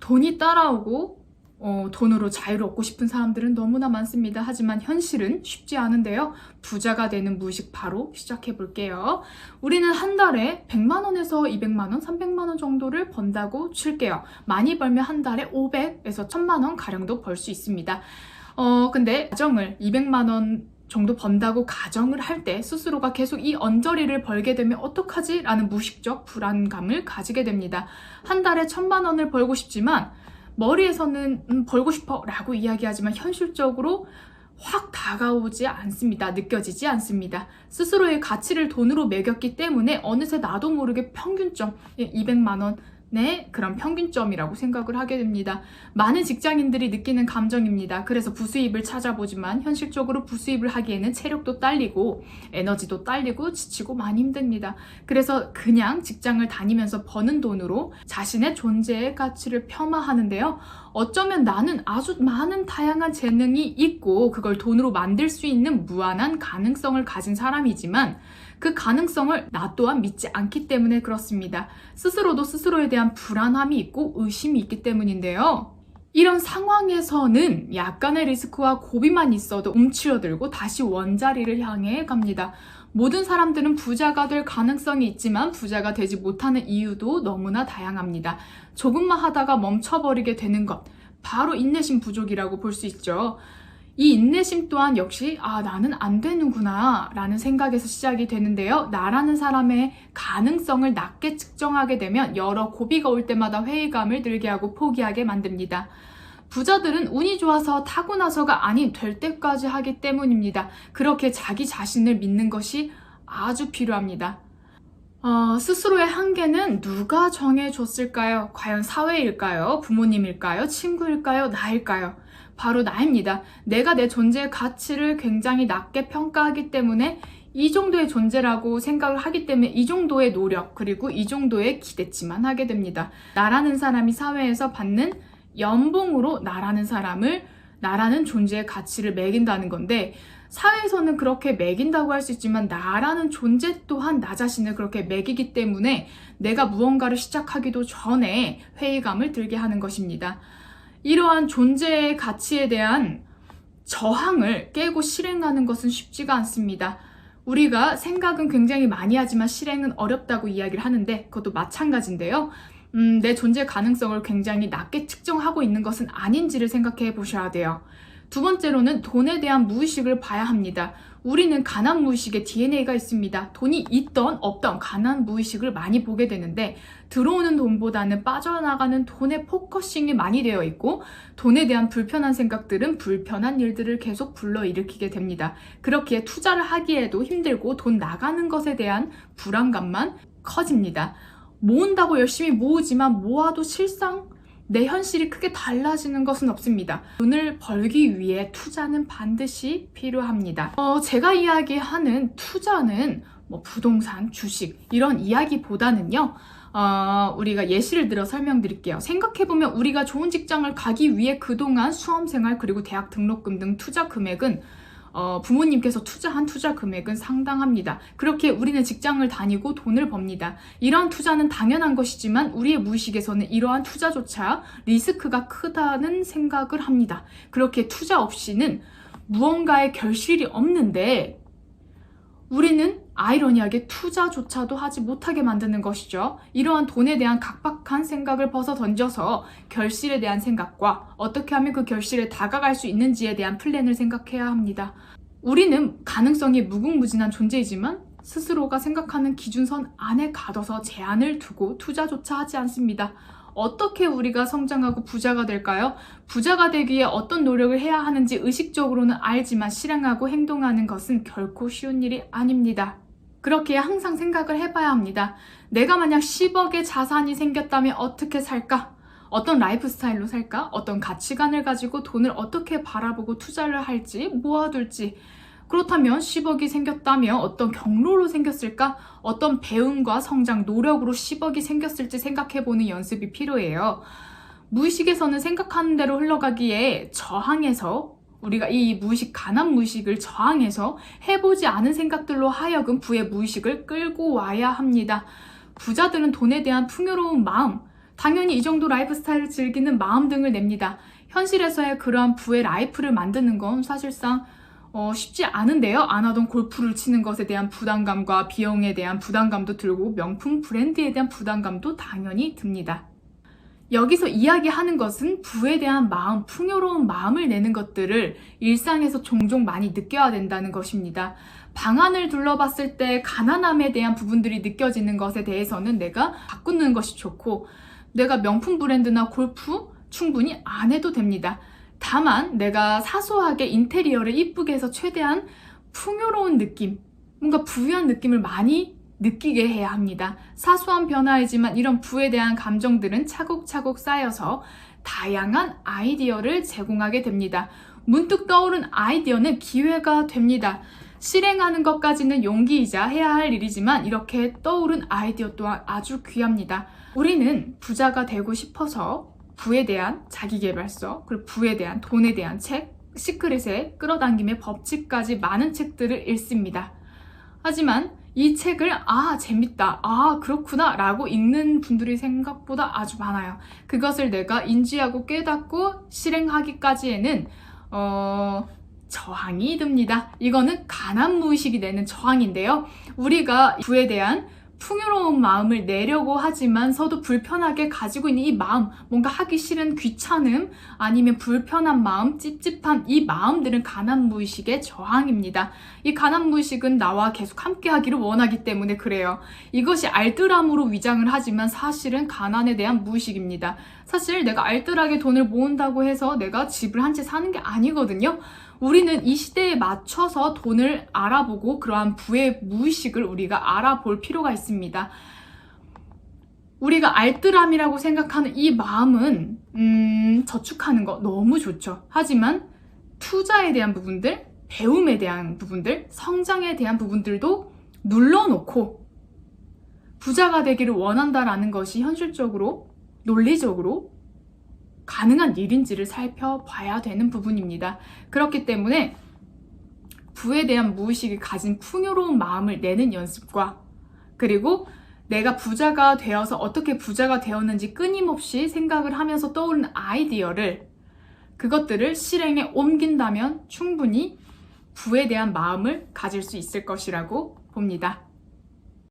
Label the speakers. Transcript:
Speaker 1: 돈이 따라오고 돈으로 자유를 얻고 싶은 사람들은 너무나 많습니다. 하지만 현실은 쉽지 않은데요. 부자가 되는 무의식 바로 시작해 볼게요. 우리는 한 달에 100만 원에서 200만 원, 300만 원 정도를 번다고 칠게요. 많이 벌면 한 달에 500에서 1000만 원 가량도 벌 수 있습니다. 근데 가정을 200만 원 정도 번다고 가정을 할 때 스스로가 계속 이 언저리를 벌게 되면 어떡하지? 라는 무의식적 불안감을 가지게 됩니다. 한 달에 1000만 원을 벌고 싶지만 머리에서는 벌고 싶어 라고 이야기하지만 현실적으로 확 다가오지 않습니다. 느껴지지 않습니다. 스스로의 가치를 돈으로 매겼기 때문에 어느새 나도 모르게 평균점 200만 원 네, 그런 평균점이라고 생각을 하게 됩니다. 많은 직장인들이 느끼는 감정입니다. 그래서 부수입을 찾아보지만 현실적으로 부수입을 하기에는 체력도 딸리고 에너지도 딸리고 지치고 많이 힘듭니다. 그래서 그냥 직장을 다니면서 버는 돈으로 자신의 존재의 가치를 폄하하는데요. 어쩌면 나는 아주 많은 다양한 재능이 있고 그걸 돈으로 만들 수 있는 무한한 가능성을 가진 사람이지만 그 가능성을 나 또한 믿지 않기 때문에 그렇습니다. 스스로도 스스로에 대한 불안함이 있고 의심이 있기 때문인데요. 이런 상황에서는 약간의 리스크와 고비만 있어도 움츠러들고 다시 원자리를 향해 갑니다. 모든 사람들은 부자가 될 가능성이 있지만 부자가 되지 못하는 이유도 너무나 다양합니다. 조금만 하다가 멈춰버리게 되는 것, 바로 인내심 부족이라고 볼 수 있죠. 이 인내심 또한 역시 나는 안 되는구나 라는 생각에서 시작이 되는데요. 나라는 사람의 가능성을 낮게 측정하게 되면 여러 고비가 올 때마다 회의감을 들게 하고 포기하게 만듭니다. 부자들은 운이 좋아서 타고나서가 아닌 될 때까지 하기 때문입니다. 그렇게 자기 자신을 믿는 것이 아주 필요합니다. 스스로의 한계는 누가 정해줬을까요? 과연 사회일까요? 부모님일까요? 친구일까요? 나일까요? 바로 나입니다. 내가 내 존재의 가치를 굉장히 낮게 평가하기 때문에 이 정도의 존재라고 생각을 하기 때문에 이 정도의 노력 그리고 이 정도의 기대치만 하게 됩니다. 나라는 사람이 사회에서 받는 연봉으로 나라는 존재의 가치를 매긴다는 건데 사회에서는 그렇게 매긴다고 할 수 있지만 나라는 존재 또한 나 자신을 그렇게 매기기 때문에 내가 무언가를 시작하기도 전에 회의감을 들게 하는 것입니다. 이러한 존재의 가치에 대한 저항을 깨고 실행하는 것은 쉽지가 않습니다. 우리가 생각은 굉장히 많이 하지만 실행은 어렵다고 이야기를 하는데 그것도 마찬가지인데요. 내 존재 가능성을 굉장히 낮게 측정하고 있는 것은 아닌지를 생각해 보셔야 돼요. 두 번째로는 돈에 대한 무의식을 봐야 합니다. 우리는 가난 무의식의 DNA가 있습니다. 돈이 있던 없던 가난 무의식을 많이 보게 되는데 들어오는 돈보다는 빠져나가는 돈에 포커싱이 많이 되어 있고 돈에 대한 불편한 생각들은 불편한 일들을 계속 불러일으키게 됩니다. 그렇기에 투자를 하기에도 힘들고 돈 나가는 것에 대한 불안감만 커집니다. 모은다고 열심히 모으지만 모아도 실상 내 현실이 크게 달라지는 것은 없습니다. 돈을 벌기 위해 투자는 반드시 필요합니다. 제가 이야기하는 투자는 부동산, 주식 이런 이야기보다는요. 우리가 예시를 들어 설명드릴게요. 생각해보면 우리가 좋은 직장을 가기 위해 그동안 수험생활 그리고 대학 등록금 등 투자 금액은 부모님께서 투자한 투자 금액은 상당합니다. 그렇게 우리는 직장을 다니고 돈을 법니다. 이러한 투자는 당연한 것이지만 우리의 무의식에서는 이러한 투자조차 리스크가 크다는 생각을 합니다. 그렇게 투자 없이는 무언가의 결실이 없는데 우리는 아이러니하게 투자조차도 하지 못하게 만드는 것이죠. 이러한 돈에 대한 각박한 생각을 벗어 던져서 결실에 대한 생각과 어떻게 하면 그 결실에 다가갈 수 있는지에 대한 플랜을 생각해야 합니다. 우리는 가능성이 무궁무진한 존재이지만 스스로가 생각하는 기준선 안에 가둬서 제한을 두고 투자조차 하지 않습니다. 어떻게 우리가 성장하고 부자가 될까요? 부자가 되기 위해 어떤 노력을 해야 하는지 의식적으로는 알지만 실행하고 행동하는 것은 결코 쉬운 일이 아닙니다. 그렇게 항상 생각을 해봐야 합니다. 내가 만약 10억의 자산이 생겼다면 어떻게 살까? 어떤 라이프 스타일로 살까? 어떤 가치관을 가지고 돈을 어떻게 바라보고 투자를 할지, 모아둘지. 그렇다면 10억이 생겼다면 어떤 경로로 생겼을까? 어떤 배움과 성장, 노력으로 10억이 생겼을지 생각해보는 연습이 필요해요. 무의식에서는 생각하는 대로 흘러가기에 저항해서 우리가 이 무의식, 가난 무의식을 저항해서 해보지 않은 생각들로 하여금 부의 무의식을 끌고 와야 합니다. 부자들은 돈에 대한 풍요로운 마음, 당연히 이 정도 라이프 스타일을 즐기는 마음 등을 냅니다. 현실에서의 그러한 부의 라이프를 만드는 건 사실상 쉽지 않은데요. 안 하던 골프를 치는 것에 대한 부담감과 비용에 대한 부담감도 들고 명품 브랜드에 대한 부담감도 당연히 듭니다. 여기서 이야기하는 것은 부에 대한 마음, 풍요로운 마음을 내는 것들을 일상에서 종종 많이 느껴야 된다는 것입니다. 방안을 둘러봤을 때 가난함에 대한 부분들이 느껴지는 것에 대해서는 내가 바꾸는 것이 좋고, 내가 명품 브랜드나 골프 충분히 안 해도 됩니다. 다만 내가 사소하게 인테리어를 이쁘게 해서 최대한 풍요로운 느낌, 뭔가 부유한 느낌을 많이 느끼게 해야 합니다. 사소한 변화이지만 이런 부에 대한 감정들은 차곡차곡 쌓여서 다양한 아이디어를 제공하게 됩니다. 문득 떠오른 아이디어는 기회가 됩니다. 실행하는 것까지는 용기이자 해야 할 일이지만 이렇게 떠오른 아이디어 또한 아주 귀합니다. 우리는 부자가 되고 싶어서 부에 대한 자기계발서, 그리고 부에 대한 돈에 대한 책, 시크릿의 끌어당김의 법칙까지 많은 책들을 읽습니다. 하지만 이 책을 재밌다, 그렇구나 라고 읽는 분들이 생각보다 아주 많아요. 그것을 내가 인지하고 깨닫고 실행하기까지에는 저항이 듭니다. 이거는 가난무의식이 내는 저항인데요. 우리가 부에 대한 풍요로운 마음을 내려고 하지만서도 불편하게 가지고 있는 이 마음, 뭔가 하기 싫은 귀찮음, 아니면 불편한 마음, 찝찝한 이 마음들은 가난무의식의 저항입니다. 이 가난무의식은 나와 계속 함께 하기를 원하기 때문에 그래요. 이것이 알뜰함으로 위장을 하지만 사실은 가난에 대한 무의식입니다. 사실 내가 알뜰하게 돈을 모은다고 해서 내가 집을 한 채 사는 게 아니거든요. 우리는 이 시대에 맞춰서 돈을 알아보고 그러한 부의 무의식을 우리가 알아볼 필요가 있습니다. 우리가 알뜰함이라고 생각하는 이 마음은 저축하는 거 너무 좋죠. 하지만 투자에 대한 부분들, 배움에 대한 부분들, 성장에 대한 부분들도 눌러놓고 부자가 되기를 원한다라는 것이 현실적으로, 논리적으로 가능한 일인지를 살펴봐야 되는 부분입니다. 그렇기 때문에 부에 대한 무의식이 가진 풍요로운 마음을 내는 연습과, 그리고 내가 부자가 되어서 어떻게 부자가 되었는지 끊임없이 생각을 하면서 떠오르는 아이디어를, 그것들을 실행에 옮긴다면 충분히 부에 대한 마음을 가질 수 있을 것이라고 봅니다.